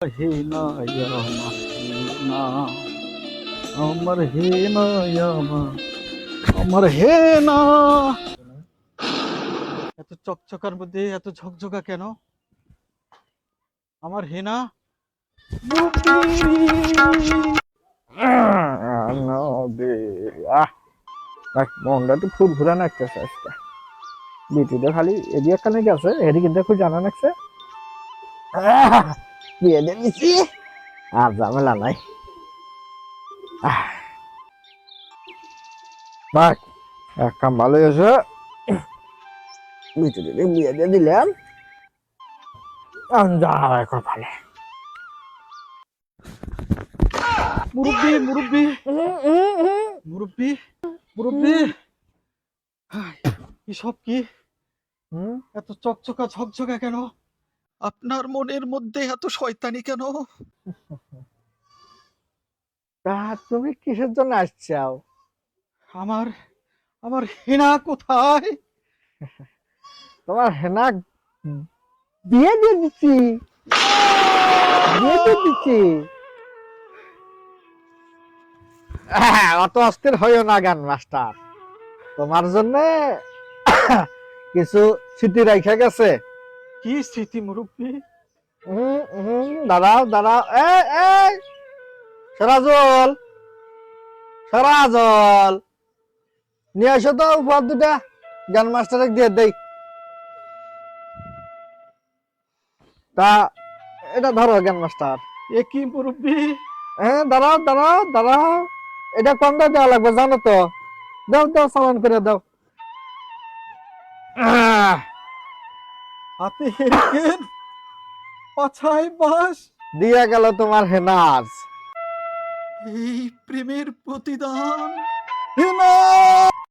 হেনা আমার হেনা, আমার হেনা আমার হেনা। এত চকচকার মধ্যে এত ঝকঝকা কেন আমার হেনা? মনটা তো ফুল ঘুরা নাকতেছে আজকে। বিটিটা খালি এদিকে কানে গেছে, এদিকে দেখো জানা নাকছে। বিয়ে দিয়ে দিছি, আর ঝামেলা নাই। বাক এক কাম ভালো হয়েছে, বিটিটা বিয়ে দিয়ে দিলাম। যা হয় কপালে। মুরব্বি মুরব্বি মুরব্বি মুরব্বি, এসব কি? এত চকচকা ঝকঝকা কেন? আপনার মনের মধ্যে এত শয়তানি কেন? তা তুমি কিসের জন্য আসছাও? আমার আমার হেনা কোথায়? তোমার হেনা বিয়ে দিয়ে দিচ্ছি, বিয়ে দিয়ে দিচ্ছি। অত অস্থির হইও না গান মাস্টার, তোমার জন্য কিছু স্মৃতি রাখা গেছে। কি স্মৃতি মুরব্বি? দাঁড়াও দাঁড়াও, এই সেরাজল, সেরাজল নিয়ে আসো তো উপহার দুটা, গান মাস্টারে দিয়ে দেই। তা এটা ধরো জ্ঞান মাস্টার। এ কি মুরব্বি? হ্যাঁ দাঁড়াও দাঁড়াও দাঁড়াও, এটা কোনটা দেওয়া লাগবে জানো তো? দাও দাও, চালান করে দাও। হাতে হেরিকেন, পাছায় বাঁশ, দিয়া গেল তোমার হেনাজ। এই প্রেমের প্রতিদান। হেনা!